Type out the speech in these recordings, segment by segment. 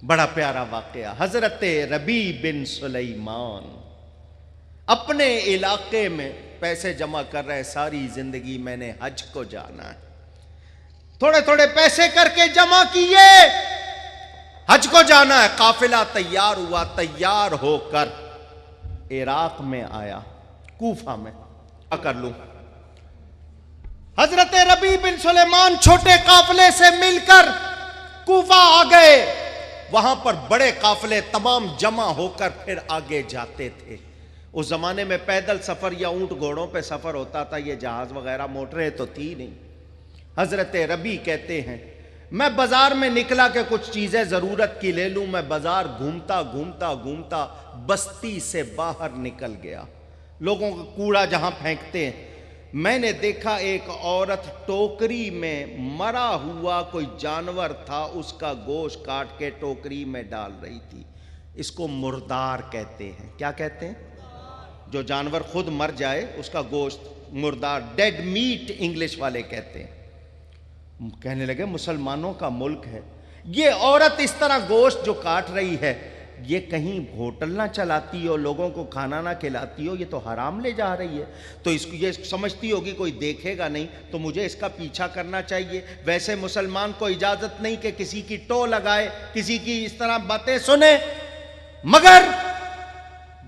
بڑا پیارا واقعہ، حضرت ربیع بن سلیمان اپنے علاقے میں پیسے جمع کر رہے، ساری زندگی میں نے حج کو جانا ہے، تھوڑے تھوڑے پیسے کر کے جمع کیے، حج کو جانا ہے۔ قافلہ تیار ہوا، تیار ہو کر عراق میں آیا، کوفہ میں کر لوں۔ حضرت ربیع بن سلیمان چھوٹے قافلے سے مل کر کوفہ آ گئے، وہاں پر بڑے قافلے تمام جمع ہو کر پھر آگے جاتے تھے۔ اس زمانے میں پیدل سفر یا اونٹ گھوڑوں پہ سفر ہوتا تھا، یہ جہاز وغیرہ موٹریں تو تھی نہیں۔ حضرت ربیع کہتے ہیں میں بازار میں نکلا کہ کچھ چیزیں ضرورت کی لے لوں، میں بازار گھومتا گھومتا گھومتا بستی سے باہر نکل گیا، لوگوں کا کوڑا جہاں پھینکتے ہیں، میں نے دیکھا ایک عورت ٹوکری میں مرا ہوا کوئی جانور تھا، اس کا گوشت کاٹ کے ٹوکری میں ڈال رہی تھی۔ اس کو مردار کہتے ہیں۔ کیا کہتے ہیں؟ جو جانور خود مر جائے اس کا گوشت، مردار، ڈیڈ میٹ انگلش والے کہتے ہیں۔ کہنے لگے مسلمانوں کا ملک ہے، یہ عورت اس طرح گوشت جو کاٹ رہی ہے، یہ کہیں ہوٹل نہ چلاتی ہو، لوگوں کو کھانا نہ کھلاتی ہو، یہ تو حرام لے جا رہی ہے، تو اس کو یہ سمجھتی ہوگی کوئی دیکھے گا نہیں، تو مجھے اس کا پیچھا کرنا چاہیے۔ ویسے مسلمان کو اجازت نہیں کہ کسی کی ٹو لگائے، کسی کی اس طرح باتیں سنے، مگر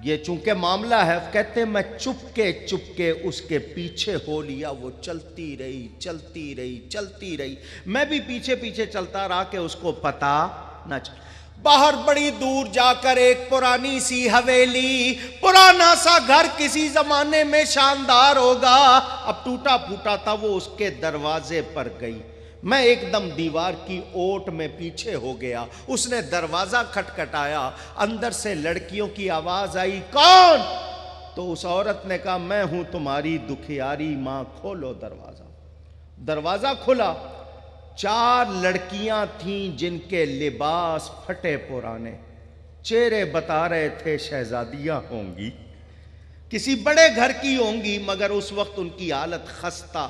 یہ چونکہ معاملہ ہے، کہتے میں چپ کے اس کے پیچھے ہو لیا، وہ چلتی رہی چلتی رہی چلتی رہی، میں بھی پیچھے پیچھے چلتا رہا کہ اس کو پتا نہ چل۔ باہر بڑی دور جا کر ایک پرانی سی حویلی، پرانا سا گھر، کسی زمانے میں شاندار ہوگا، اب ٹوٹا پھوٹا تھا، وہ اس کے دروازے پر گئی۔ میں ایک دم دیوار کی اوٹ میں پیچھے ہو گیا، اس نے دروازہ کھٹکھٹایا، اندر سے لڑکیوں کی آواز آئی، کون؟ تو اس عورت نے کہا میں ہوں تمہاری دکھیاری ماں، کھولو دروازہ۔ دروازہ کھلا، 4 لڑکیاں تھیں جن کے لباس پھٹے پرانے، چہرے بتا رہے تھے شہزادیاں ہوں گی، کسی بڑے گھر کی ہوں گی، مگر اس وقت ان کی حالت خستہ۔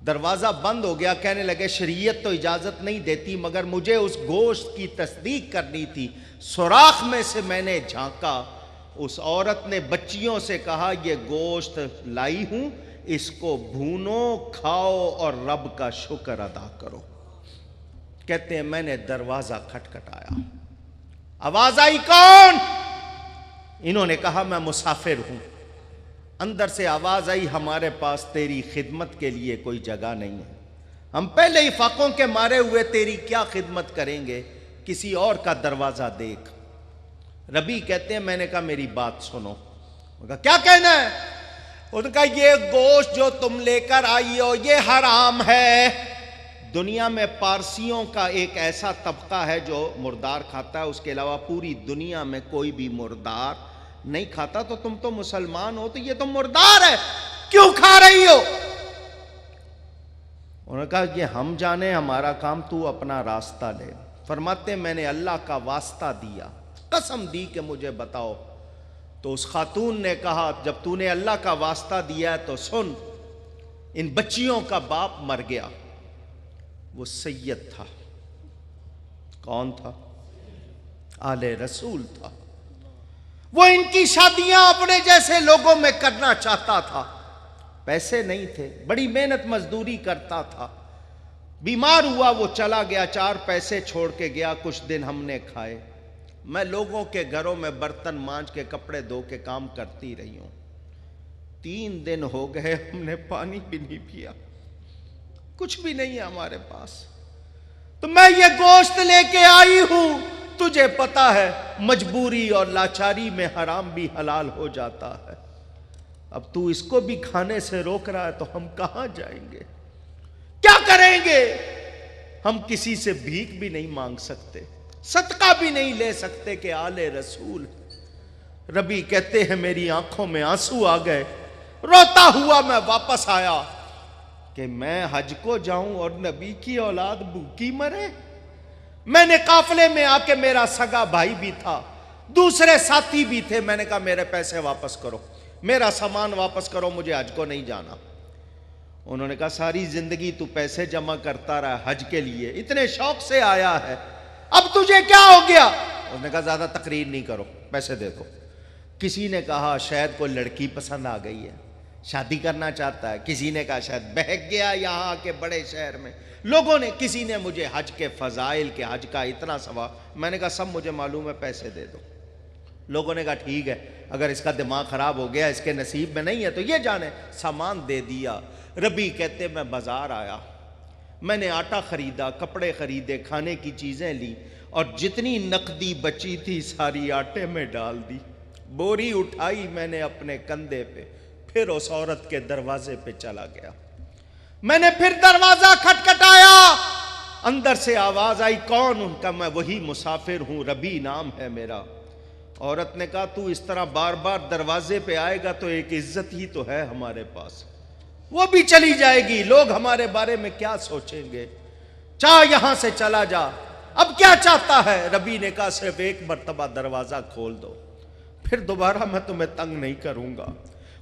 دروازہ بند ہو گیا، کہنے لگے شریعت تو اجازت نہیں دیتی، مگر مجھے اس گوشت کی تصدیق کرنی تھی۔ سوراخ میں سے میں نے جھانکا، اس عورت نے بچیوں سے کہا یہ گوشت لائی ہوں، اس کو بھونو، کھاؤ اور رب کا شکر ادا کرو۔ کہتے ہیں میں نے دروازہ کھٹکھٹایا، آواز آئی کون؟ انہوں نے کہا میں مسافر ہوں۔ اندر سے آواز آئی ہمارے پاس تیری خدمت کے لیے کوئی جگہ نہیں ہے، ہم پہلے ہی فاقوں کے مارے ہوئے تیری کیا خدمت کریں گے، کسی اور کا دروازہ دیکھ۔ ربیع کہتے ہیں میں نے کہا میری بات سنو۔ انہوں نے کہا کیا کہنا ہے؟ انہوں نے کہا یہ گوشت جو تم لے کر آئی ہو یہ حرام ہے۔ دنیا میں پارسیوں کا ایک ایسا طبقہ ہے جو مردار کھاتا ہے، اس کے علاوہ پوری دنیا میں کوئی بھی مردار نہیں کھاتا، تو تم تو مسلمان ہو تو یہ تو مردار ہے، کیوں کھا رہی ہو؟ انہوں نے کہا یہ ہم جانے، ہمارا کام، تو اپنا راستہ لے۔ فرماتے میں نے اللہ کا واسطہ دیا، قسم دی کہ مجھے بتاؤ۔ تو اس خاتون نے کہا جب تو نے اللہ کا واسطہ دیا ہے تو سن، ان بچیوں کا باپ مر گیا، وہ سید تھا۔ کون تھا؟ آل رسول تھا۔ وہ ان کی شادیاں اپنے جیسے لوگوں میں کرنا چاہتا تھا، پیسے نہیں تھے، بڑی محنت مزدوری کرتا تھا، بیمار ہوا وہ چلا گیا، 4 پیسے چھوڑ کے گیا، کچھ دن ہم نے کھائے، میں لوگوں کے گھروں میں برتن مانج کے کپڑے دھو کے کام کرتی رہی ہوں، 3 دن ہو گئے ہم نے پانی بھی نہیں پیا، کچھ بھی نہیں ہے ہمارے پاس، تو میں یہ گوشت لے کے آئی ہوں، تجھے پتا ہے مجبوری اور لاچاری میں حرام بھی حلال ہو جاتا ہے، اب تو اس کو بھی کھانے سے روک رہا ہے تو ہم کہاں جائیں گے، کیا کریں گے؟ ہم کسی سے بھیک بھی نہیں مانگ سکتے، صدقہ بھی نہیں لے سکتے کہ آل رسول۔ ربیع کہتے ہیں میری آنکھوں میں آنسو آ گئے، روتا ہوا میں واپس آیا کہ میں حج کو جاؤں اور نبی کی اولاد بھوکی مرے۔ میں نے قافلے میں آ کے، میرا سگا بھائی بھی تھا، دوسرے ساتھی بھی تھے، میں نے کہا میرے پیسے واپس کرو، میرا سامان واپس کرو، مجھے حج کو نہیں جانا۔ انہوں نے کہا ساری زندگی تو پیسے جمع کرتا رہا حج کے لیے، اتنے شوق سے آیا ہے، اب تجھے کیا ہو گیا؟ اس نے کہا زیادہ تقریر نہیں کرو، پیسے دے دو۔ کسی نے کہا شاید کوئی لڑکی پسند آ گئی ہے، شادی کرنا چاہتا ہے۔ کسی نے کہا شاید بہک گیا یہاں کے بڑے شہر میں۔ لوگوں نے، کسی نے مجھے حج کے فضائل کے، حج کا اتنا ثواب، میں نے کہا سب مجھے معلوم ہے، پیسے دے دو۔ لوگوں نے کہا ٹھیک ہے، اگر اس کا دماغ خراب ہو گیا، اس کے نصیب میں نہیں ہے تو یہ جانے۔ سامان دے دیا۔ ربی کہتے میں بازار آیا، میں نے آٹا خریدا، کپڑے خریدے، کھانے کی چیزیں لی، اور جتنی نقدی بچی تھی ساری آٹے میں ڈال دی۔ بوری اٹھائی میں نے اپنے کندھے پہ، پھر اس عورت کے دروازے پہ چلا گیا۔ میں نے پھر دروازہ کھٹکھٹایا، اندر سے آواز آئی، کون؟ ان کا میں وہی مسافر ہوں، ربی نام ہے میرا۔ عورت نے کہا تو اس طرح بار بار دروازے پہ آئے گا تو ایک عزت ہی تو ہے ہمارے پاس، وہ بھی چلی جائے گی، لوگ ہمارے بارے میں کیا سوچیں گے، چاہ یہاں سے چلا جا۔ اب کیا چاہتا ہے؟ ربی نے کہا صرف ایک مرتبہ دروازہ کھول دو، پھر دوبارہ میں تمہیں تنگ نہیں کروں گا،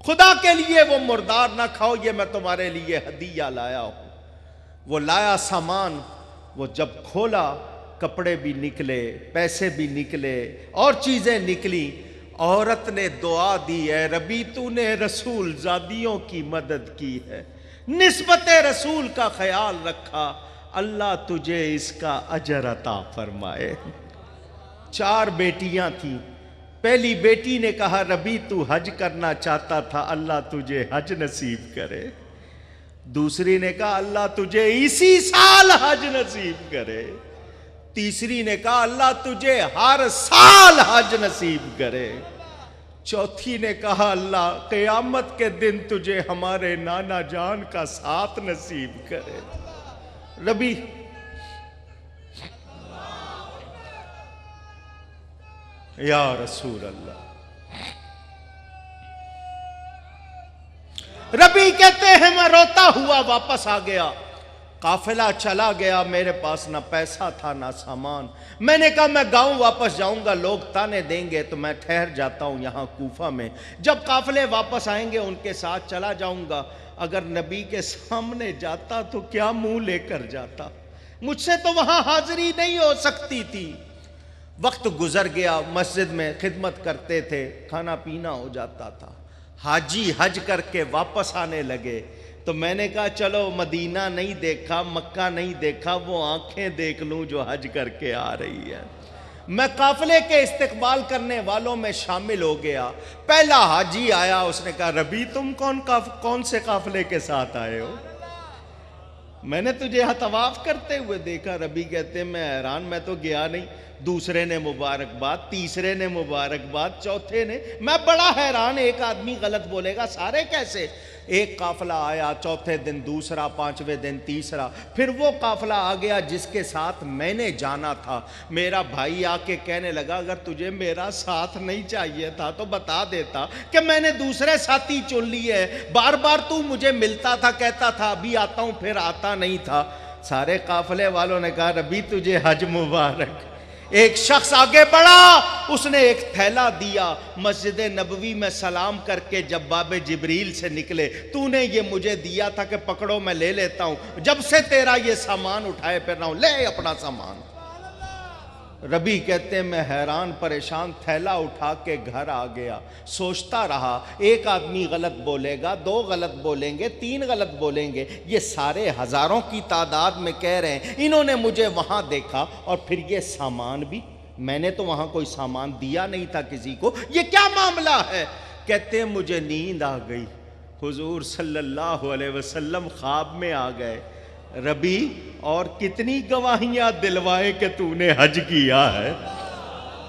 خدا کے لیے وہ مردار نہ کھاؤ، یہ میں تمہارے لیے ہدیہ لایا ہوں۔ وہ لایا سامان، وہ جب کھولا کپڑے بھی نکلے، پیسے بھی نکلے، اور چیزیں نکلی۔ عورت نے دعا دی، اے ربی تو نے رسول زادیوں کی مدد کی ہے، نسبت رسول کا خیال رکھا، اللہ تجھے اس کا اجر عطا فرمائے۔ 4 بیٹیاں تھیں۔ پہلی بیٹی نے کہا ربی تو حج کرنا چاہتا تھا، اللہ تجھے حج نصیب کرے۔ دوسری نے کہا اللہ تجھے اسی سال حج نصیب کرے۔ تیسری نے کہا اللہ تجھے ہر سال حج نصیب کرے۔ چوتھی نے کہا اللہ قیامت کے دن تجھے ہمارے نانا جان کا ساتھ نصیب کرے۔ ربی یا رسول اللہ، ربی کہتے ہیں میں روتا ہوا واپس آ گیا، قافلہ چلا گیا، میرے پاس نہ پیسہ تھا نہ سامان۔ میں نے کہا میں گاؤں واپس جاؤں گا، لوگ تانے دیں گے تو میں ٹھہر جاتا ہوں یہاں کوفہ میں، جب قافلے واپس آئیں گے ان کے ساتھ چلا جاؤں گا۔ اگر نبی کے سامنے جاتا تو کیا منہ لے کر جاتا، مجھ سے تو وہاں حاضری نہیں ہو سکتی تھی۔ وقت گزر گیا، مسجد میں خدمت کرتے تھے، کھانا پینا ہو جاتا تھا۔ حاجی حج کر کے واپس آنے لگے تو میں نے کہا چلو مدینہ نہیں دیکھا، مکہ نہیں دیکھا، وہ آنکھیں دیکھ لوں جو حج کر کے آ رہی ہے۔ میں قافلے کے استقبال کرنے والوں میں شامل ہو گیا۔ پہلا حاجی آیا، اس نے کہا ربی تم کون سے قافلے کے ساتھ آئے ہو؟ میں نے تجھے یہاں طواف کرتے ہوئے دیکھا۔ ربی کہتے ہیں میں حیران، میں تو گیا نہیں۔ دوسرے نے مبارکباد، تیسرے نے مبارکباد، چوتھے نے، میں بڑا حیران، ایک آدمی غلط بولے گا سارے کیسے؟ ایک قافلہ آیا، چوتھے دن دوسرا، پانچویں دن تیسرا، پھر وہ قافلہ آ گیا جس کے ساتھ میں نے جانا تھا۔ میرا بھائی آ کے کہنے لگا اگر تجھے میرا ساتھ نہیں چاہیے تھا تو بتا دیتا کہ میں نے دوسرے ساتھی چن لیے، بار بار تو مجھے ملتا تھا، کہتا تھا ابھی آتا ہوں، پھر آتا نہیں تھا۔ سارے قافلے والوں نے کہا ربی تجھے حج مبارک۔ ایک شخص آگے بڑھا، اس نے ایک تھیلا دیا، مسجد نبوی میں سلام کر کے جب باب جبریل سے نکلے، تو نے یہ مجھے دیا تھا کہ پکڑو میں لے لیتا ہوں، جب سے تیرا یہ سامان اٹھائے پھر رہا ہوں، لے اپنا سامان۔ ربی کہتے ہیں میں حیران پریشان تھیلا اٹھا کے گھر آ گیا، سوچتا رہا ایک آدمی غلط بولے گا، 2 غلط بولیں گے، 3 غلط بولیں گے، یہ سارے ہزاروں کی تعداد میں کہہ رہے ہیں، انہوں نے مجھے وہاں دیکھا، اور پھر یہ سامان بھی، میں نے تو وہاں کوئی سامان دیا نہیں تھا کسی کو، یہ کیا معاملہ ہے؟ کہتے ہیں مجھے نیند آ گئی، حضور صلی اللہ علیہ وسلم خواب میں آ گئے، ربی اور کتنی گواہیاں دلوائے کہ تو نے حج کیا ہے،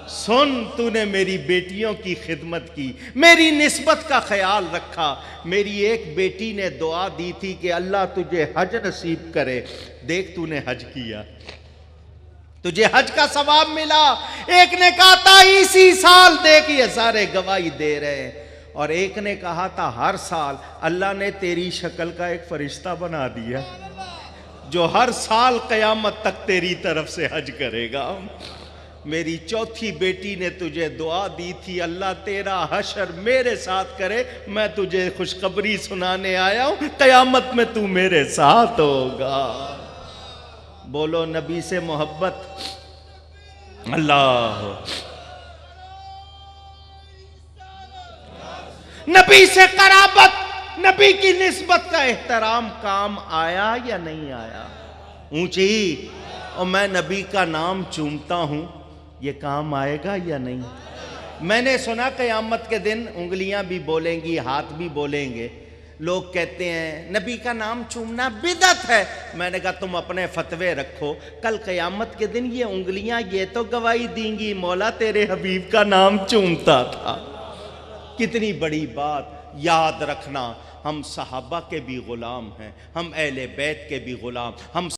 سن تو نے میری بیٹیوں کی خدمت کی، میری نسبت کا خیال رکھا، میری ایک بیٹی نے دعا دی تھی کہ اللہ تجھے حج نصیب کرے، دیکھ تو نے حج کیا، تجھے حج کا ثواب ملا۔ ایک نے کہا تھا اسی سال، دیکھ یہ سارے گواہی دے رہے ہیں، اور ایک نے کہا تھا ہر سال، اللہ نے تیری شکل کا ایک فرشتہ بنا دیا جو ہر سال قیامت تک تیری طرف سے حج کرے گا۔ میری چوتھی بیٹی نے تجھے دعا دی تھی اللہ تیرا حشر میرے ساتھ کرے، میں تجھے خوشخبری سنانے آیا ہوں، قیامت میں تو میرے ساتھ ہوگا۔ بولو نبی سے محبت، اللہ نبی سے قرابت، نبی کی نسبت کا احترام کام آیا یا نہیں آیا؟ اونچی اور میں نبی کا نام چومتا ہوں، یہ کام آئے گا یا نہیں؟ میں نے سنا قیامت کے دن انگلیاں بھی بولیں گی، ہاتھ بھی بولیں گے. لوگ کہتے ہیں نبی کا نام چومنا بدعت ہے. میں نے کہا تم اپنے فتوے رکھو، کل قیامت کے دن یہ انگلیاں یہ تو گواہی دیں گی مولا تیرے حبیب کا نام چومتا تھا. کتنی بڑی بات. یاد رکھنا ہم صحابہ کے بھی غلام ہیں، ہم اہل بیت کے بھی غلام، ہم